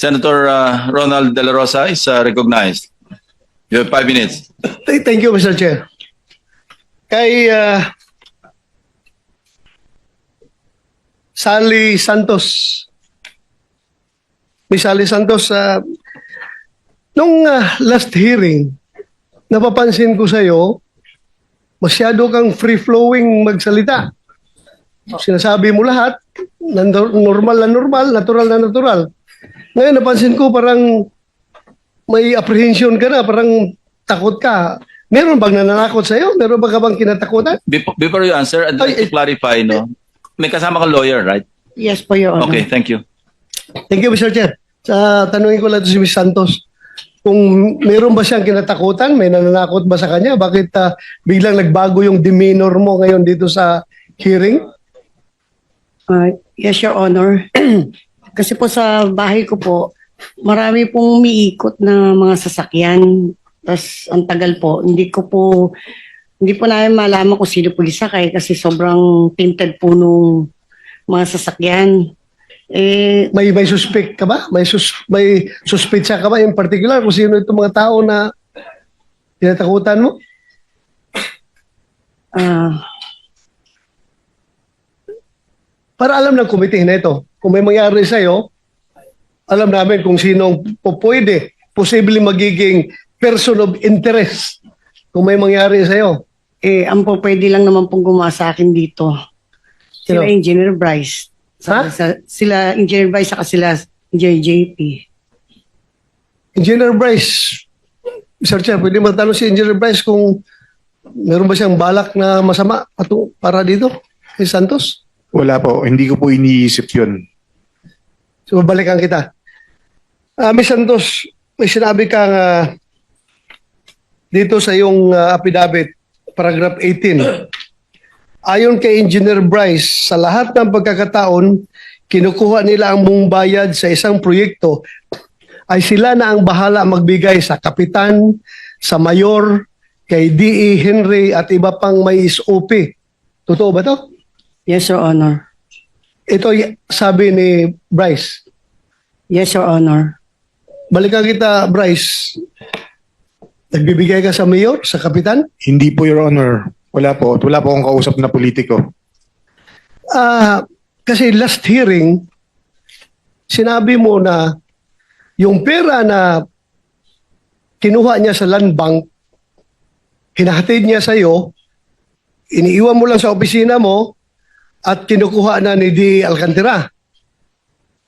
Senator Ronald De La Rosa is recognized. You have 5 minutes. Thank you, Mr. Chair. Kay Sally Santos. Miss Sally Santos, nung last hearing, napapansin ko sa'yo, masyado kang free-flowing magsalita. Sinasabi mo lahat, normal na normal, natural na natural. Ngayon, napansin ko parang may apprehension ka na, parang takot ka. Meron bang nananakot sa'yo? Meron ba ka bang kinatakutan? Before you answer, I'd like to clarify, no? May kasama kang lawyer, right? Yes po, Your Honor. Okay, thank you. Thank you, Mr. Chair. Tanungin ko lang ito si Ms. Santos. Kung meron ba siyang kinatakutan, may nananakot ba sa kanya? Bakit biglang nagbago yung demeanor mo ngayon dito sa hearing? Yes, Your Honor. Kasi po sa bahay ko po, marami pong umiikot na mga sasakyan. Tapos ang tagal po, hindi po namin malaman kung sino po isakay kasi sobrang tinted po nung mga sasakyan. May suspect ka ba? May suspetsa ka ba in particular kung sino itong mga tao na tinatakutan mo? Para alam ng komite na ito, kung may mangyari sa'yo, alam namin kung sinong pwede, posibleng magiging person of interest kung may mangyari sa'yo. Ang po pwede lang naman pong gumawa sa akin dito. Sila Sino? Engineer Bryce. Sila Engineer Bryce saka sila Engineer JP. Engineer Bryce, Mr. Chair, pwede matanong si Engineer Bryce kung meron ba siyang balak na masama para dito kay Santos? Wala po. Hindi ko po iniisip yun. So, babalikan kita. Ms. Santos, may sinabi kang dito sa iyong affidavit, paragraph 18. Ayon kay Engineer Bryce, sa lahat ng pagkakataon, kinukuha nila ang buong bayad sa isang proyekto ay sila na ang bahala magbigay sa kapitan, sa mayor, kay D.E. Henry at iba pang may SOP. Totoo ba to? Yes, Your Honor. Ito sabi ni Bryce. Yes, Your Honor. Balikan kita, Bryce. Nagbibigay ka sa mayor, sa kapitan? Hindi po, Your Honor. Wala po. Wala po akong kausap na politiko. Kasi last hearing, sinabi mo na yung pera na kinuha niya sa land bank, hinahatid niya sa iyo, iniiwan mo lang sa opisina mo, at kinukuha na ni D. Alcantara.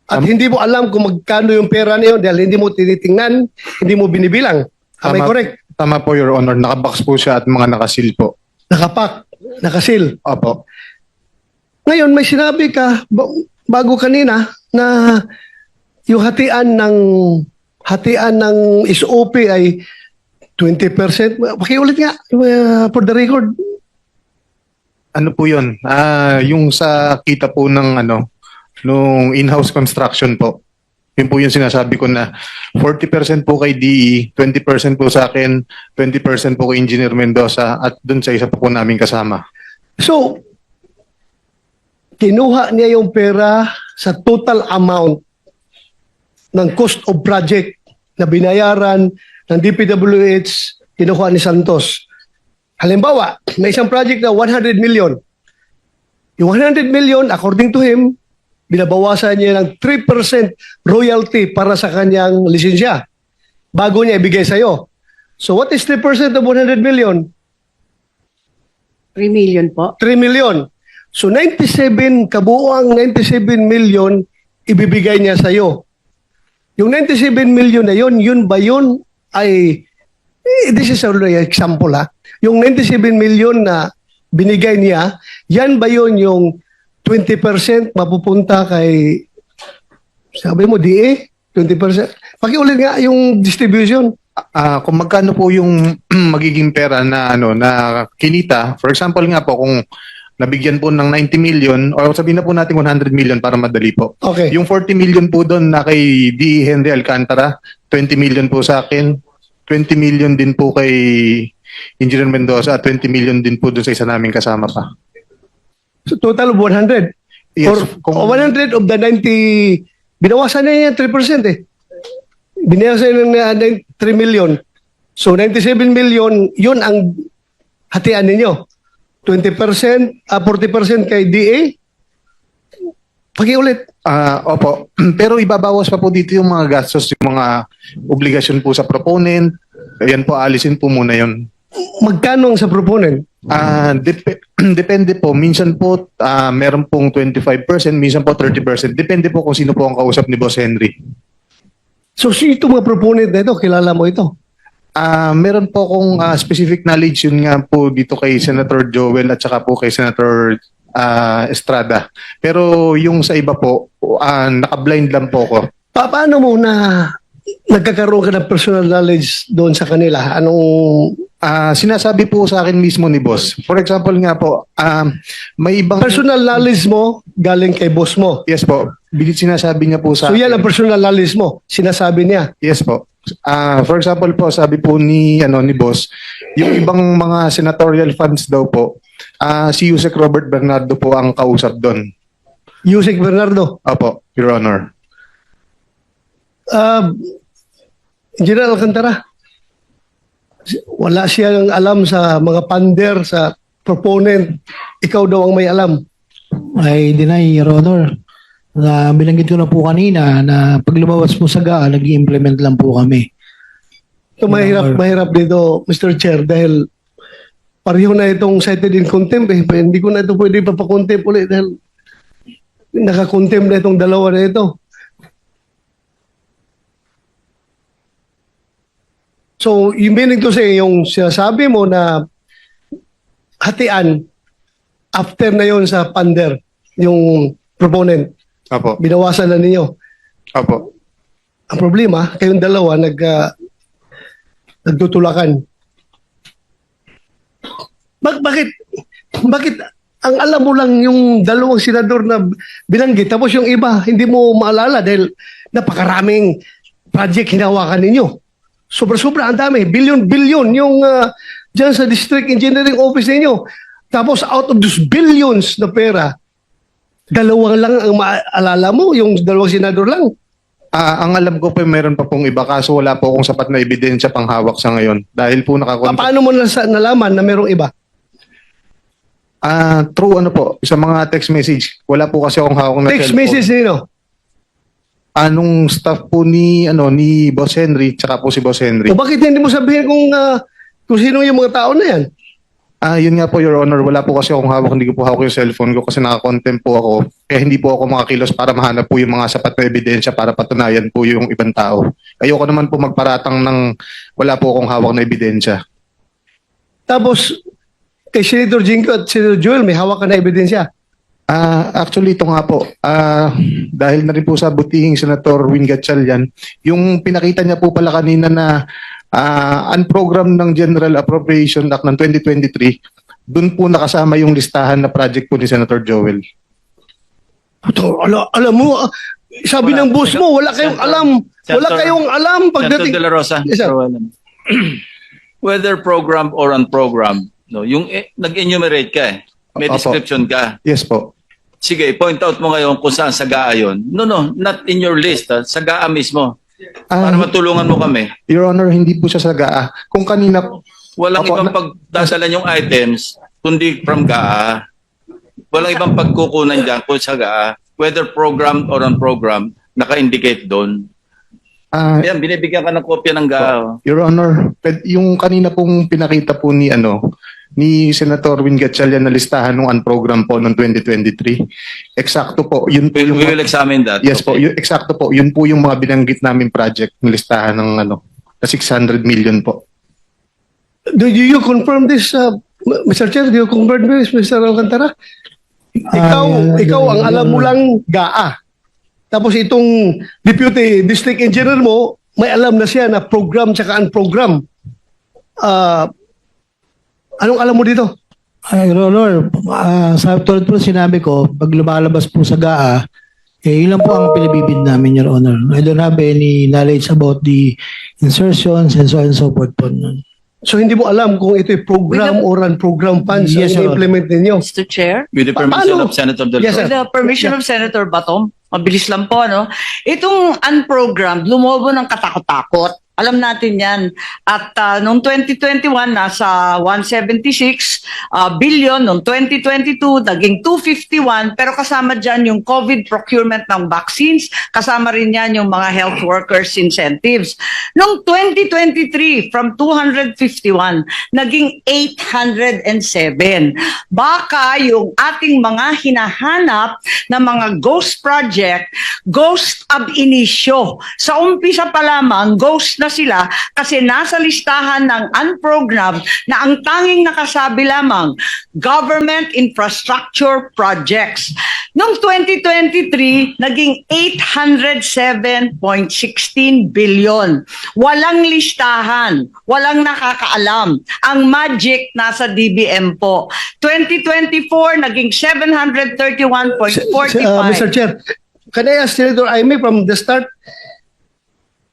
At hindi mo alam kung magkano yung pera na yun dahil hindi mo tinitingnan, hindi mo binibilang. Am I correct? Tama po, Your Honor. Nakabox po siya at mga nakasil po. Nakapak, nakasil. Opo. Ngayon, may sinabi ka bago kanina na yung hatian ng SOP ay 20%. Pakiulit nga for the record. Ano po yun? Yung sa kita po ng nung in-house construction po. Yun po yung sinasabi ko na 40% po kay DE, 20% po sa akin, 20% po kay Engineer Mendoza at dun sa isa po namin kasama. So, kinuha niya yung pera sa total amount ng cost of project na binayaran ng DPWH, kinuha ni Santos. Halimbawa, may isang project na 100 million. Yung 100 million, according to him, binabawasan niya ng 3% royalty para sa kanyang lisensya bago niya ibigay sa'yo. So what is 3% of 100 million? 3 million po. 3 million. So 97, kabuuang 97 million ibibigay niya sa'yo. Yung 97 million na yun ba yun ay, this is only an example ha. Yung 97 million na binigay niya, yan ba yun yung 20% mapupunta kay, sabi mo, DA? 20%? Pakiulit nga yung distribution. Kung magkano po yung magiging pera na na kinita, for example nga po kung nabigyan po ng 90 million o sabihin na po natin 100 million para madali po. Okay. Yung 40 million po doon na kay D. Henry Alcantara, 20 million po sa akin, 20 million din po kay Engineer Mendoza at 20 million din po doon sa isa naming kasama pa. So total of 100. Yes, Or 100 of the 90, binawasan na niya 3% eh. Binayaran sa inyo ng 3 million. So 97 million, yun ang hatian ninyo. 20%, 40% kay DA. Pakiulit. Opo. Pero ibabawas pa po dito yung mga gastos, yung mga obligasyon po sa proponent. Ayan po, alisin po muna yun. Magkano ang sa proponent? Depende po. Minsan po, meron pong 25%, minsan po 30%. Depende po kung sino po ang kausap ni Boss Henry. So ito mga proponent na ito, kilala mo ito? Meron po akong specific knowledge yun nga po dito kay Senator Joel at saka po kay Senator Estrada. Pero yung sa iba po, naka-blind lang po ako. Paano mo na nagkakaroon ka ng personal knowledge doon sa kanila? Anong Sinasabi po sa akin mismo ni Boss. For example nga po, may ibang... personal knowledge mo galing kay boss mo? Yes po. Sinasabi niya po sa So yan akin. ang personal knowledge mo, sinasabi niya. Yes po. For example po, sabi po ni Boss, yung ibang mga senatorial funds daw po, si Yusek Robert Bernardo po ang kausap doon. Yusek Bernardo. Opo, Your Honor. General Alcantara, wala siyang alam sa mga pander, sa proponent. Ikaw daw ang may alam. I deny, Your Honor. Na binanggit ko na po kanina na pag lumabas po sa GAA, nag-implement lang po kami. Ito mahirap dito, Mr. Chair, dahil pareho na itong cited in contempt. Hindi ko na ito pwede papakontempt ulit dahil nakakontempt na itong dalawa na ito. So, yung meaning to say, yung sinasabi mo na hatian after na yon sa pander, yung proponent, Opo. binawasan na ninyo. Opo. Ang problema, kayong dalawa nagtutulakan. Bakit ang alam mo lang yung dalawang senador na binanggit tapos yung iba hindi mo maalala dahil napakaraming project hinawakan ninyo. Sobra-sobra ang dami, billion-billion yung dyan sa District Engineering Office ninyo. Tapos out of those billions na pera, dalawang lang ang maalala mo, yung dalawang senador lang. Ang alam ko po, meron pa pong iba kaso wala po akong sapat na ebidensya panghawak sa ngayon. Dahil po Paano mo nalaman na merong iba? True sa mga text message. Wala po kasi akong hawak na Text cellphone. message nino. Anong staff po ni Boss Henry tsaka po si Boss Henry. O bakit hindi mo sabihin kung sino yung mga tao na yan? Yun nga po, Your Honor, wala po kasi akong hawak, hindi ko po hawak yung cellphone ko kasi naka-contempt po ako. Kaya hindi po ako makakilos para mahanap po yung mga sapat na ebidensya para patunayan po yung ibang tao. Ayoko naman po magparatang ng wala po akong hawak na ebidensya. Tapos, kay Senator Jinko at Senator Joel, may hawak ka na ebidensya. Actually, ito nga po, dahil na rin po sa butihing Senator Win Gatchalian, yung pinakita niya po pala kanina na unprogram ng General Appropriation Act ng 2023, dun po nakasama yung listahan na project po ni Senator Joel. Alam mo, sabi Wala. ng boss mo, wala kayong alam. Wala Senator- kayong alam Senator De La Rosa, Yes, sir. whether program or unprogram, no, yung nag-enumerate ka may Opo. description ka. Yes po. Sige, point out mo ngayon kung saan sa GAA yun. No, not in your list, sa GAA mismo. Para matulungan mo kami. Your Honor, hindi po siya sa GAA. Kung kanina, Walang Opo, ibang pagdadalan yung items, kundi from GAA. Walang ibang pagkukunan dyan kung sa GAA. Whether program or unprogram, naka-indicate doon. Yan, binibigyan ka ng kopya ng GAA. oh. Your Honor, yung kanina pong pinakita po ni Senator Win Gatchalian na listahan ng unprogram po noong 2023. Eksakto po, yun po We yung will examine that. Yes po, eksakto po, yun po yung mga binanggit namin project ng listahan ng na 600 million po. Do you confirm this, Mr. Chair? Do you confirm this, Mr. Alcantara? Ikaw ang alam mo lang GAA. Tapos itong Deputy District Engineer mo, may alam na siya na program tsaka unprogram. Anong alam mo dito? Your Honor, sa tulad po sinabi ko, pag lumalabas po sa GAA, yun lang po ang pinabibid namin, Your Honor. I don't have any knowledge about the insertions and so on and so forth po. So hindi mo alam kung ito'y program or unprogram funds Yes, ang Your Honor. implement ninyo. Mr. Chair, With the permission Paano? of Senator De La Yes, sir. with the permission of Senator Batom, Mabilis lang po, no? Itong unprogrammed, lumobo ng katakot-takot. Alam natin yan. At noong 2021, nasa 176 billion. Noong 2022, naging 251. Pero kasama dyan yung COVID procurement ng vaccines. Kasama rin yan yung mga health workers incentives. Noong 2023, from 251, naging 807. Baka yung ating mga hinahanap na mga ghost project, ghost ab initio. Sa umpisa pa lamang, ghost na sila kasi nasa listahan ng unprogrammed na ang tanging nakasabi lamang, government infrastructure projects. Noong 2023, naging 807.16 billion. Walang listahan, walang nakakaalam. Ang magic nasa DBM po. 2024, naging 731.45. Mr. Chair, can I ask Senator Aimee from the start,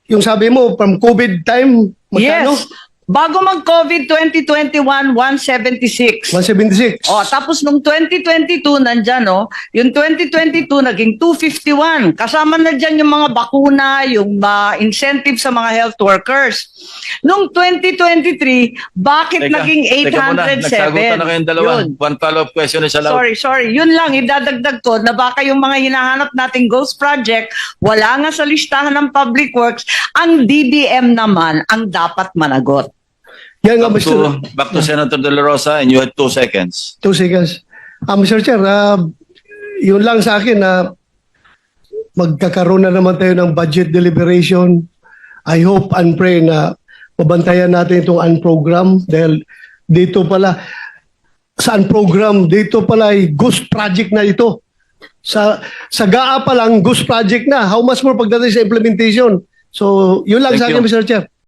yung sabi mo, from COVID time, magkano? Yes. Bago mag-COVID 2021, 176. 176. Tapos nung 2022, nandyan, yung 2022, naging 251. Kasama na dyan yung mga bakuna, yung incentive sa mga health workers. Nung 2023, bakit naging 807? Teka muna, nagsagutan na kayong dalawa. Yun. One follow-up question is allowed. Sorry. Yun lang, idadagdag ko na baka yung mga hinahanap nating ghost project, wala nga sa listahan ng public works, ang DBM naman ang dapat managot. Yan nga, Mr. Back to Senator De La Rosa, and you had 2 seconds. 2 seconds. Mr. Chair, yun lang sa akin na magkakaroon na naman tayo ng budget deliberation. I hope and pray na mabantayan natin itong unprogram dahil dito pala, sa unprogram, dito pala ay ghost project na ito. Sa GAA pa lang, ghost project na. How much more pagdating sa implementation? So, yun lang Thank sa akin, you. Mr. Chair.